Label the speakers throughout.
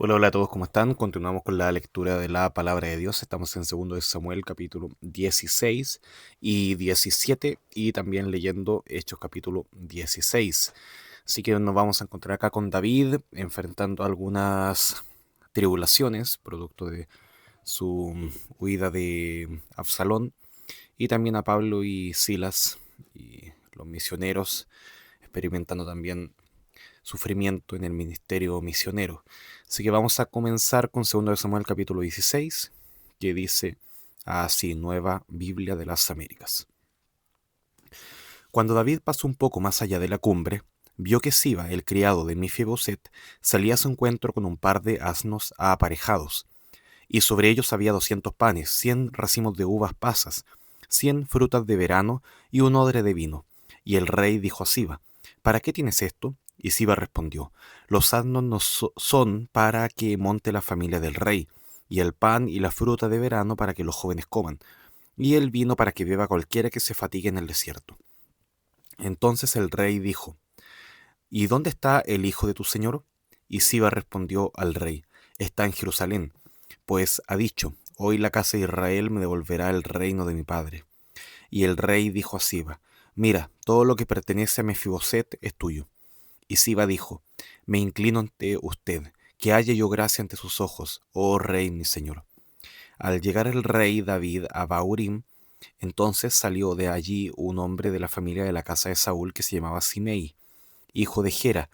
Speaker 1: Hola, hola a todos, ¿cómo están? Continuamos con la lectura de la palabra de Dios. Estamos en segundo de Samuel, capítulo 16 y 17, y también leyendo Hechos, capítulo 16. Así que nos vamos a encontrar acá con David enfrentando algunas tribulaciones, producto de su huida de Absalón, y también a Pablo y Silas y los misioneros experimentando también sufrimiento en el ministerio misionero. Así que vamos a comenzar con 2 de Samuel capítulo 16, que dice así: Nueva Biblia de las Américas. Cuando David pasó un poco más allá de la cumbre, vio que Siba, el criado de Mefiboset, salía a su encuentro con un par de asnos aparejados, y sobre ellos había 200 panes, 100 racimos de uvas pasas, 100 frutas de verano y un odre de vino. Y el rey dijo a Siba: ¿Para qué tienes esto? Y Siba respondió: Los asnos no son para que monte la familia del rey, y el pan y la fruta de verano para que los jóvenes coman, y el vino para que beba cualquiera que se fatigue en el desierto. Entonces el rey dijo: ¿Y dónde está el hijo de tu señor? Y Siba respondió al rey: Está en Jerusalén, pues ha dicho: Hoy la casa de Israel me devolverá el reino de mi padre. Y el rey dijo a Siba: Mira, todo lo que pertenece a Mefiboset es tuyo. Y Siba dijo: Me inclino ante usted, que haya yo gracia ante sus ojos, oh rey mi señor. Al llegar el rey David a Baurim, entonces salió de allí un hombre de la familia de la casa de Saúl que se llamaba Simei, hijo de Gera.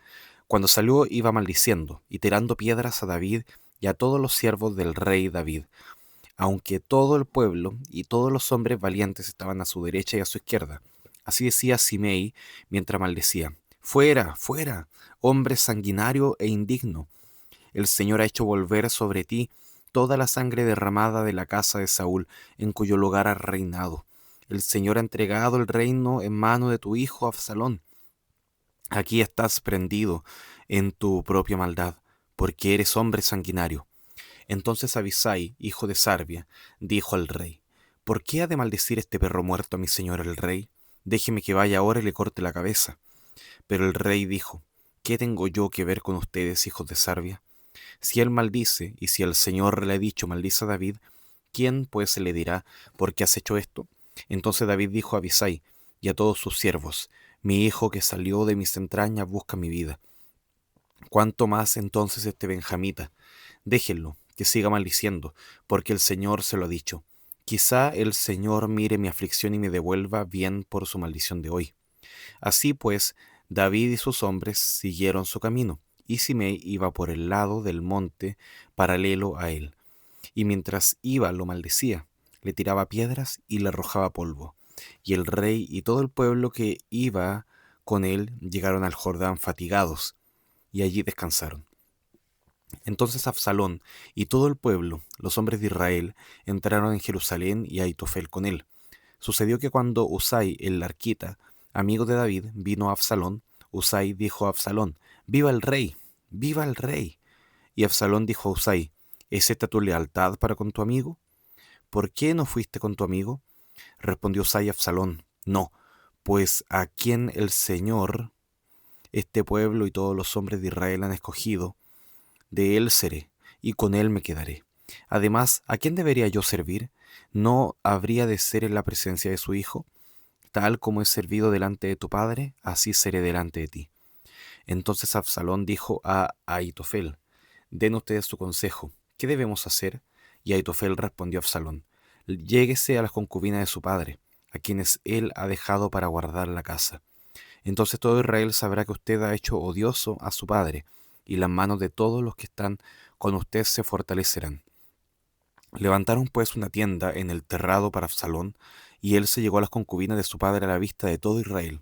Speaker 1: Cuando salió iba maldiciendo y tirando piedras a David y a todos los siervos del rey David, aunque todo el pueblo y todos los hombres valientes estaban a su derecha y a su izquierda. Así decía Simei mientras maldecía: Fuera, fuera, hombre sanguinario e indigno. El Señor ha hecho volver sobre ti toda la sangre derramada de la casa de Saúl, en cuyo lugar has reinado. El Señor ha entregado el reino en mano de tu hijo Absalón. Aquí estás prendido en tu propia maldad, porque eres hombre sanguinario. Entonces Abisai, hijo de Sarbia, dijo al rey: ¿Por qué ha de maldecir este perro muerto a mi señor el rey? Déjeme que vaya ahora y le corte la cabeza. Pero el rey dijo: ¿Qué tengo yo que ver con ustedes, hijos de Sarbia? Si él maldice, y si el Señor le ha dicho: maldice a David, ¿quién pues le dirá: ¿por qué has hecho esto? Entonces David dijo a Abisai y a todos sus siervos: Mi hijo que salió de mis entrañas busca mi vida. ¿Cuánto más entonces este benjamita? Déjenlo, que siga maldiciendo, porque el Señor se lo ha dicho. Quizá el Señor mire mi aflicción y me devuelva bien por su maldición de hoy. Así pues, David y sus hombres siguieron su camino, y Simei iba por el lado del monte paralelo a él, y mientras iba lo maldecía, le tiraba piedras y le arrojaba polvo. Y el rey y todo el pueblo que iba con él llegaron al Jordán fatigados, y allí descansaron. Entonces Absalón y todo el pueblo, los hombres de Israel, entraron en Jerusalén y Ahitofel con él. Sucedió que cuando Usai el arquita, amigo de David, vino a Absalón, Usai dijo a Absalón: ¡Viva el rey! ¡Viva el rey! Y Absalón dijo a Usai: ¿Es esta tu lealtad para con tu amigo? ¿Por qué no fuiste con tu amigo? Respondió Usai a Absalón: No, pues a quien el Señor, este pueblo y todos los hombres de Israel han escogido, de él seré, y con él me quedaré. Además, ¿a quién debería yo servir? ¿No habría de ser en la presencia de su hijo? Tal como he servido delante de tu padre, así seré delante de ti. Entonces Absalón dijo a Ahitofel: Den ustedes su consejo, ¿qué debemos hacer? Y Ahitofel respondió a Absalón: Lléguese a las concubinas de su padre, a quienes él ha dejado para guardar la casa. Entonces todo Israel sabrá que usted ha hecho odioso a su padre, y las manos de todos los que están con usted se fortalecerán. Levantaron pues una tienda en el terrado para Absalón, y él se llegó a las concubinas de su padre a la vista de todo Israel.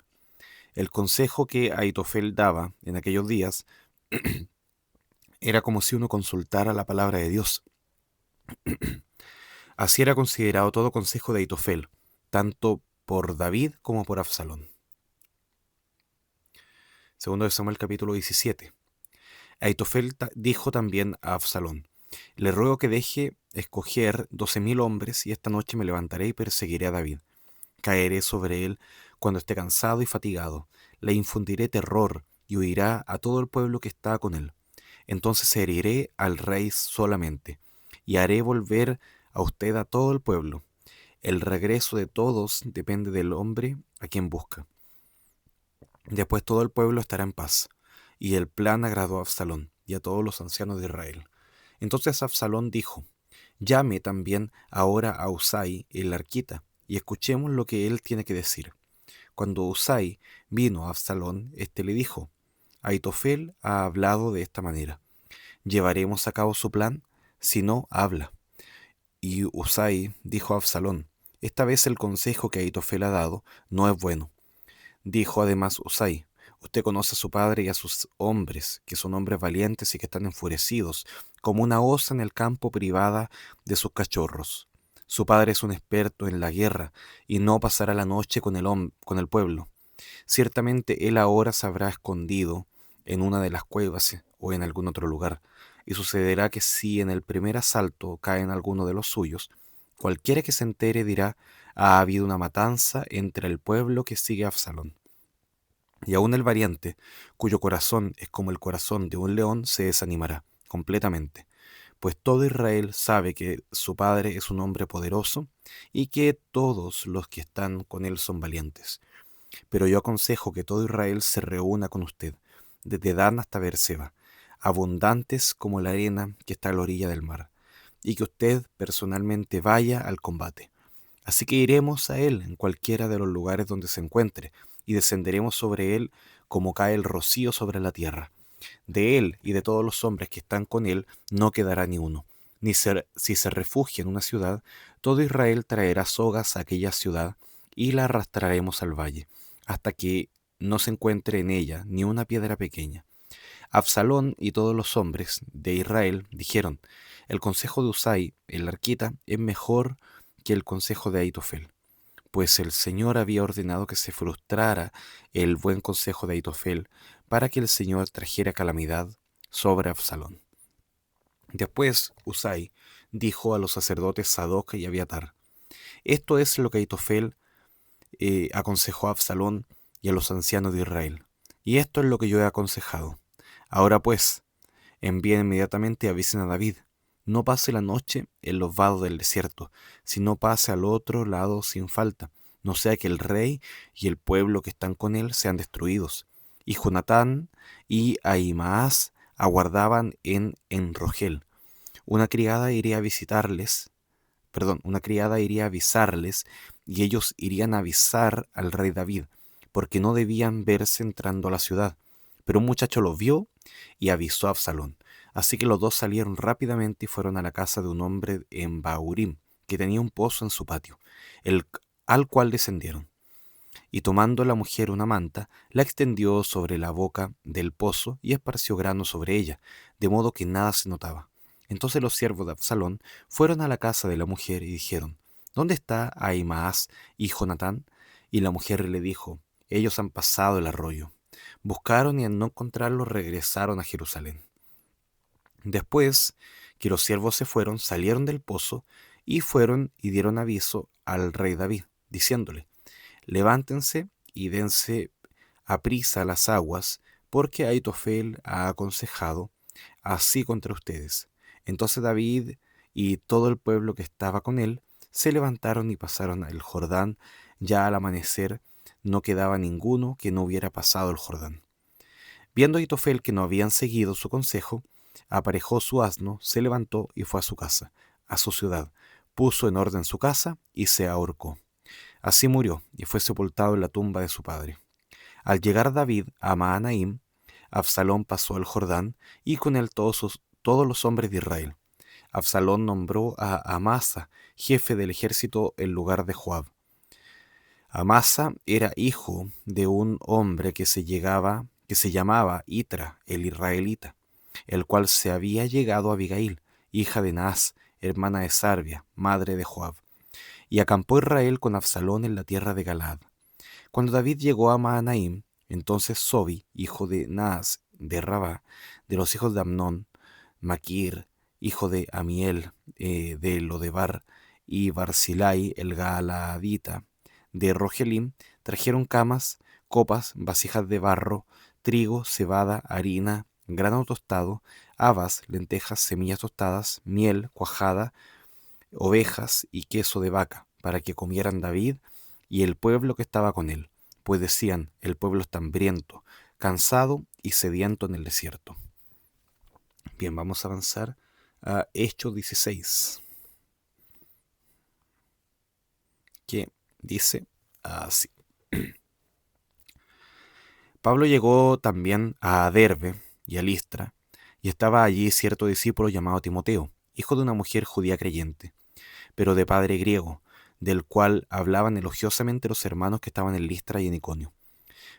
Speaker 1: El consejo que Ahitofel daba en aquellos días era como si uno consultara la palabra de Dios. Así era considerado todo consejo de Ahitofel, tanto por David como por Absalón. Segundo de Samuel capítulo 17. Ahitofel dijo también a Absalón: Le ruego que deje escoger 12.000 hombres, y esta noche me levantaré y perseguiré a David. Caeré sobre él cuando esté cansado y fatigado. Le infundiré terror y huirá a todo el pueblo que está con él. Entonces heriré al rey solamente, y haré volver a usted a todo el pueblo. El regreso de todos depende del hombre a quien busca. Después todo el pueblo estará en paz. Y el plan agradó a Absalón y a todos los ancianos de Israel. Entonces Absalón dijo: llame también ahora a Husai el arquita, y escuchemos lo que él tiene que decir. Cuando Husai vino a Absalón, éste le dijo: Aitofel ha hablado de esta manera. ¿Llevaremos a cabo su plan? Si no, habla. Y Husai dijo a Absalón: esta vez el consejo que Aitofel ha dado no es bueno. Dijo además Husai: usted conoce a su padre y a sus hombres, que son hombres valientes y que están enfurecidos, como una osa en el campo privada de sus cachorros. Su padre es un experto en la guerra y no pasará la noche con con el pueblo. Ciertamente él ahora se habrá escondido en una de las cuevas o en algún otro lugar, y sucederá que si en el primer asalto caen alguno de los suyos, cualquiera que se entere dirá: ha habido una matanza entre el pueblo que sigue a Absalón. Y aún el valiente, cuyo corazón es como el corazón de un león, se desanimará completamente, pues todo Israel sabe que su padre es un hombre poderoso y que todos los que están con él son valientes. Pero yo aconsejo que todo Israel se reúna con usted, desde Dan hasta Beerseba, abundantes como la arena que está a la orilla del mar, y que usted personalmente vaya al combate. Así que iremos a él en cualquiera de los lugares donde se encuentre, y descenderemos sobre él como cae el rocío sobre la tierra. De él y de todos los hombres que están con él no quedará ni uno. Si se refugia en una ciudad, todo Israel traerá sogas a aquella ciudad y la arrastraremos al valle, hasta que no se encuentre en ella ni una piedra pequeña. Absalón y todos los hombres de Israel dijeron: el consejo de Husai, el arquita, es mejor que el consejo de Aitofel, pues el Señor había ordenado que se frustrara el buen consejo de Aitofel para que el Señor trajera calamidad sobre Absalón. Después Husai dijo a los sacerdotes Sadoc y Abiatar: esto es lo que Aitofel aconsejó a Absalón y a los ancianos de Israel, y esto es lo que yo he aconsejado. Ahora pues, envíen inmediatamente y avisen a David: no pase la noche en los vados del desierto, sino pase al otro lado sin falta, no sea que el rey y el pueblo que están con él sean destruidos. Y Jonatán y Ahimaas aguardaban en Rogel. Una criada iría a visitarles, una criada iría a avisarles, y ellos irían a avisar al rey David, porque no debían verse entrando a la ciudad. Pero un muchacho los vio y avisó a Absalón. Así que los dos salieron rápidamente y fueron a la casa de un hombre en Bahurim, que tenía un pozo en su patio, el, al cual descendieron. Y tomando la mujer una manta, la extendió sobre la boca del pozo y esparció grano sobre ella, de modo que nada se notaba. Entonces los siervos de Absalón fueron a la casa de la mujer y dijeron: ¿dónde está Ahimaas y Jonatán? Y la mujer le dijo: ellos han pasado el arroyo. Buscaron y al no encontrarlos regresaron a Jerusalén. Después que los siervos se fueron, salieron del pozo y fueron y dieron aviso al rey David, diciéndole: levántense y dense aprisa a las aguas, porque Aitofel ha aconsejado así contra ustedes. Entonces David y todo el pueblo que estaba con él se levantaron y pasaron el Jordán. Ya al amanecer no quedaba ninguno que no hubiera pasado el Jordán. Viendo Aitofel que no habían seguido su consejo, aparejó su asno, se levantó y fue a su casa, a su ciudad, puso en orden su casa y se ahorcó. Así murió y fue sepultado en la tumba de su padre. Al llegar David a Mahanaim, Absalón pasó el Jordán y con él todos los hombres de Israel. Absalón nombró a Amasa jefe del ejército en lugar de Joab. Amasa era hijo de un hombre que se llamaba Itra, el israelita, el cual se había llegado a Abigail, hija de Naas, hermana de Sarbia, madre de Joab. Y acampó Israel con Absalón en la tierra de Galaad. Cuando David llegó a Mahanaim, entonces Sobi, hijo de Naas de Rabá, de los hijos de Amnón, Maquir, hijo de Amiel de Lodebar, y Barzilai el Galaadita de Rogelim, trajeron camas, copas, vasijas de barro, trigo, cebada, harina, grano tostado, habas, lentejas, semillas tostadas, miel, cuajada, ovejas y queso de vaca, para que comieran David y el pueblo que estaba con él, pues decían, el pueblo está hambriento, cansado y sediento en el desierto. Bien, vamos a avanzar a Hechos 16, que dice así. Pablo llegó también a Derbe y a Listra, y estaba allí cierto discípulo llamado Timoteo, hijo de una mujer judía creyente, pero de padre griego, del cual hablaban elogiosamente los hermanos que estaban en Listra y en Iconio.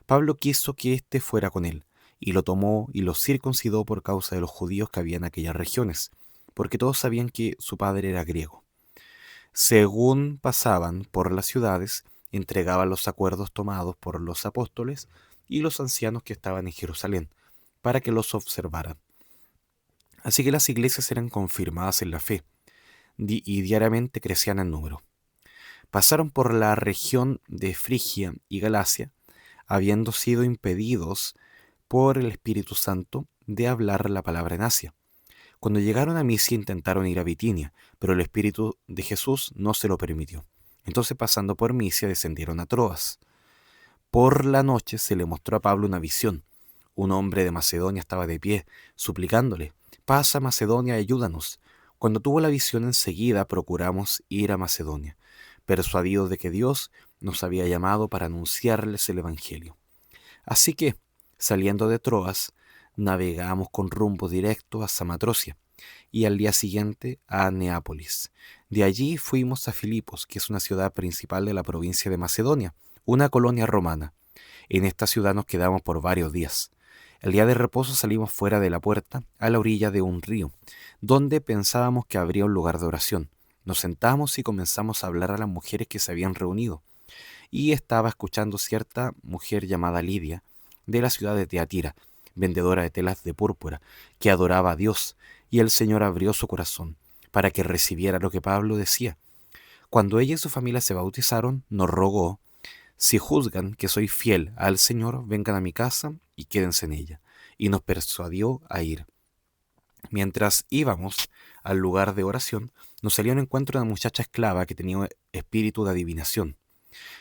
Speaker 1: Pablo quiso que éste fuera con él, y lo tomó y lo circuncidó por causa de los judíos que había en aquellas regiones, porque todos sabían que su padre era griego. Según pasaban por las ciudades, entregaban los acuerdos tomados por los apóstoles y los ancianos que estaban en Jerusalén, para que los observaran. Así que las iglesias eran confirmadas en la fe, y diariamente crecían en número. Pasaron por la región de Frigia y Galacia, habiendo sido impedidos por el Espíritu Santo de hablar la palabra en Asia. Cuando llegaron a Misia intentaron ir a Bitinia, pero el Espíritu de Jesús no se lo permitió. Entonces, pasando por Misia, descendieron a Troas. Por la noche se le mostró a Pablo una visión. Un hombre de Macedonia estaba de pie, suplicándole, «Pasa a Macedonia y ayúdanos». Cuando tuvo la visión enseguida procuramos ir a Macedonia, persuadidos de que Dios nos había llamado para anunciarles el Evangelio. Así que, saliendo de Troas, navegamos con rumbo directo a Samatrocia y al día siguiente a Neápolis. De allí fuimos a Filipos, que es una ciudad principal de la provincia de Macedonia, una colonia romana. En esta ciudad nos quedamos por varios días. El día de reposo salimos fuera de la puerta, a la orilla de un río, donde pensábamos que habría un lugar de oración. Nos sentamos y comenzamos a hablar a las mujeres que se habían reunido. Y estaba escuchando cierta mujer llamada Lidia, de la ciudad de Teatira, vendedora de telas de púrpura, que adoraba a Dios, y el Señor abrió su corazón para que recibiera lo que Pablo decía. Cuando ella y su familia se bautizaron, nos rogó, si juzgan que soy fiel al Señor, vengan a mi casa y quédense en ella. Y nos persuadió a ir. Mientras íbamos al lugar de oración, nos salió un encuentro una muchacha esclava que tenía espíritu de adivinación,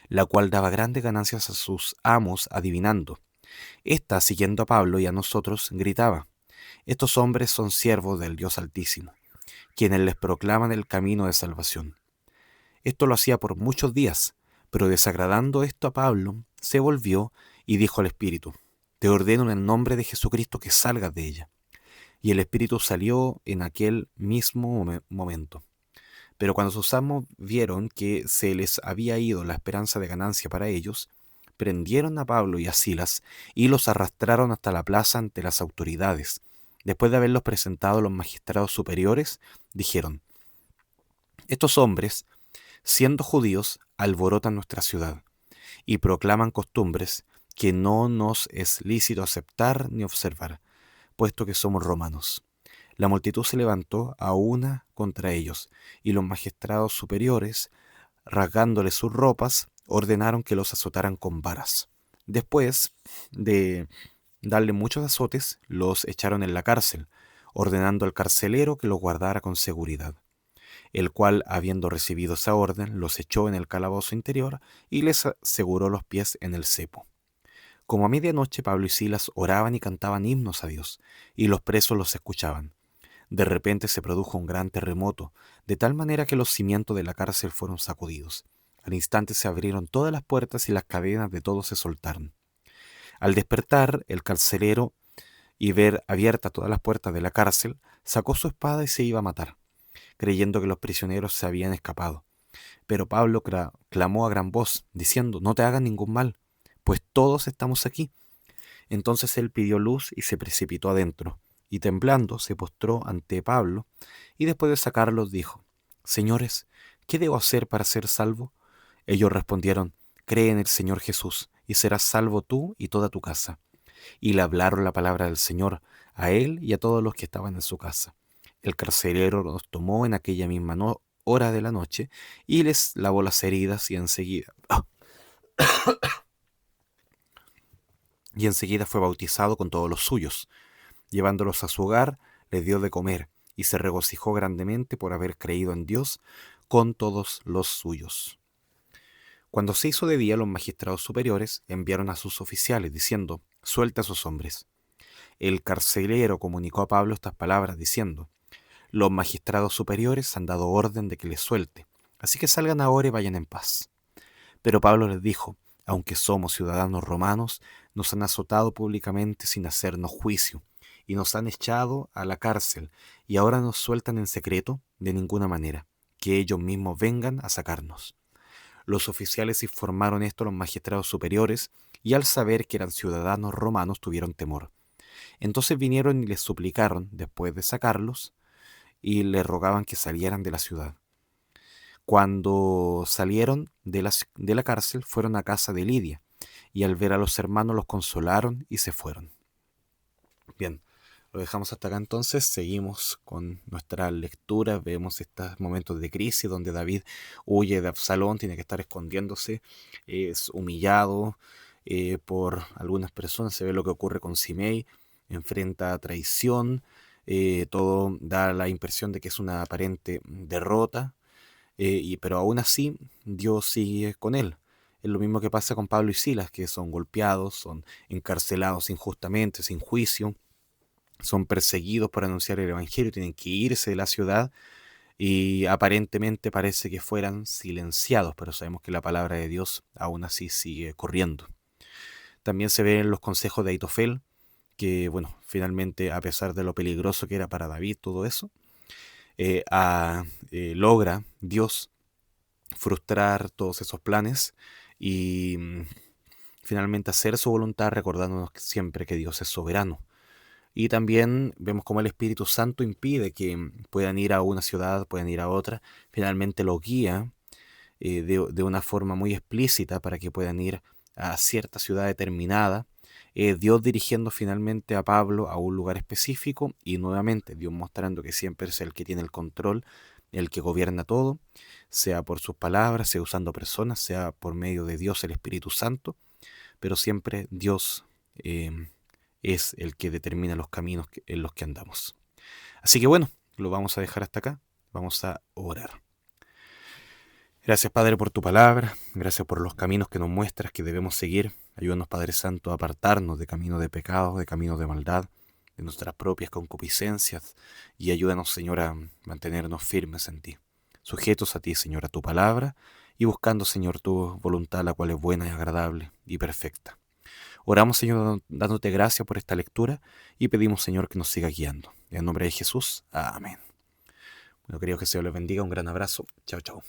Speaker 1: la cual daba grandes ganancias a sus amos adivinando. Esta, siguiendo a Pablo y a nosotros, gritaba, «Estos hombres son siervos del Dios Altísimo, quienes les proclaman el camino de salvación». Esto lo hacía por muchos días, pero desagradando esto a Pablo, se volvió y dijo al espíritu, «Te ordeno en el nombre de Jesucristo que salgas de ella». Y el espíritu salió en aquel mismo momento. Pero cuando sus amos vieron que se les había ido la esperanza de ganancia para ellos, prendieron a Pablo y a Silas y los arrastraron hasta la plaza ante las autoridades. Después de haberlos presentado a los magistrados superiores, dijeron, «Estos hombres, siendo judíos, alborotan nuestra ciudad y proclaman costumbres que no nos es lícito aceptar ni observar, puesto que somos romanos». La multitud se levantó a una contra ellos, y los magistrados superiores, rasgándoles sus ropas, ordenaron que los azotaran con varas. Después de darle muchos azotes, los echaron en la cárcel, ordenando al carcelero que los guardara con seguridad, el cual, habiendo recibido esa orden, los echó en el calabozo interior y les aseguró los pies en el cepo. Como a medianoche, Pablo y Silas oraban y cantaban himnos a Dios, y los presos los escuchaban. De repente se produjo un gran terremoto, de tal manera que los cimientos de la cárcel fueron sacudidos. Al instante se abrieron todas las puertas y las cadenas de todos se soltaron. Al despertar el carcelero y ver abiertas todas las puertas de la cárcel, sacó su espada y se iba a matar, creyendo que los prisioneros se habían escapado. Pero Pablo clamó a gran voz, diciendo, «No te hagan ningún mal, pues todos estamos aquí». Entonces él pidió luz y se precipitó adentro, y temblando se postró ante Pablo, y después de sacarlos dijo, «Señores, ¿qué debo hacer para ser salvo?». Ellos respondieron, «Cree en el Señor Jesús, y serás salvo tú y toda tu casa». Y le hablaron la palabra del Señor a él y a todos los que estaban en su casa. El carcelero los tomó en aquella misma hora de la noche, y les lavó las heridas, y enseguida fue bautizado con todos los suyos. Llevándolos a su hogar, les dio de comer, y se regocijó grandemente por haber creído en Dios con todos los suyos. Cuando se hizo de día, los magistrados superiores enviaron a sus oficiales, diciendo: «Suelta a esos hombres». El carcelero comunicó a Pablo estas palabras, diciendo: «Los magistrados superiores han dado orden de que les suelte, así que salgan ahora y vayan en paz». Pero Pablo les dijo: «Aunque somos ciudadanos romanos, nos han azotado públicamente sin hacernos juicio, y nos han echado a la cárcel, y ahora nos sueltan en secreto. De ninguna manera, que ellos mismos vengan a sacarnos». Los oficiales informaron esto a los magistrados superiores, y al saber que eran ciudadanos romanos tuvieron temor. Entonces vinieron y les suplicaron, después de sacarlos, y les rogaban que salieran de la ciudad. Cuando salieron de la cárcel, fueron a casa de Lidia, y al ver a los hermanos los consolaron y se fueron. Bien, lo dejamos hasta acá entonces, seguimos con nuestra lectura, vemos estos momentos de crisis donde David huye de Absalón, tiene que estar escondiéndose, es humillado por algunas personas, se ve lo que ocurre con Simei, enfrenta traición, todo da la impresión de que es una aparente derrota, pero aún así Dios sigue con él. Es lo mismo que pasa con Pablo y Silas, que son golpeados, son encarcelados injustamente, sin juicio, son perseguidos por anunciar el Evangelio, tienen que irse de la ciudad y aparentemente parece que fueran silenciados, pero sabemos que la palabra de Dios aún así sigue corriendo. También se ven los consejos de Ahitofel, que bueno, finalmente a pesar de lo peligroso que era para David todo eso, logra Dios frustrar todos esos planes y finalmente hacer su voluntad, recordándonos siempre que Dios es soberano. Y también vemos cómo el Espíritu Santo impide que puedan ir a una ciudad, puedan ir a otra. Finalmente lo guía de una forma muy explícita para que puedan ir a cierta ciudad determinada. Dios dirigiendo finalmente a Pablo a un lugar específico y nuevamente Dios mostrando que siempre es el que tiene el control, el que gobierna todo, sea por sus palabras, sea usando personas, sea por medio de Dios el Espíritu Santo, pero siempre Dios es el que determina los caminos en los que andamos. Así que bueno, lo vamos a dejar hasta acá, vamos a orar. Gracias, Padre, por tu palabra, gracias por los caminos que nos muestras que debemos seguir. Ayúdanos, Padre Santo, a apartarnos de caminos de pecado, de caminos de maldad, de nuestras propias concupiscencias, y ayúdanos, Señor, a mantenernos firmes en ti, sujetos a ti, Señor, a tu palabra, y buscando, Señor, tu voluntad, la cual es buena y agradable y perfecta. Oramos, Señor, dándote gracias por esta lectura, y pedimos, Señor, que nos siga guiando. En el nombre de Jesús, amén. Bueno, queridos, que Señor les bendiga, un gran abrazo. Chao, chao.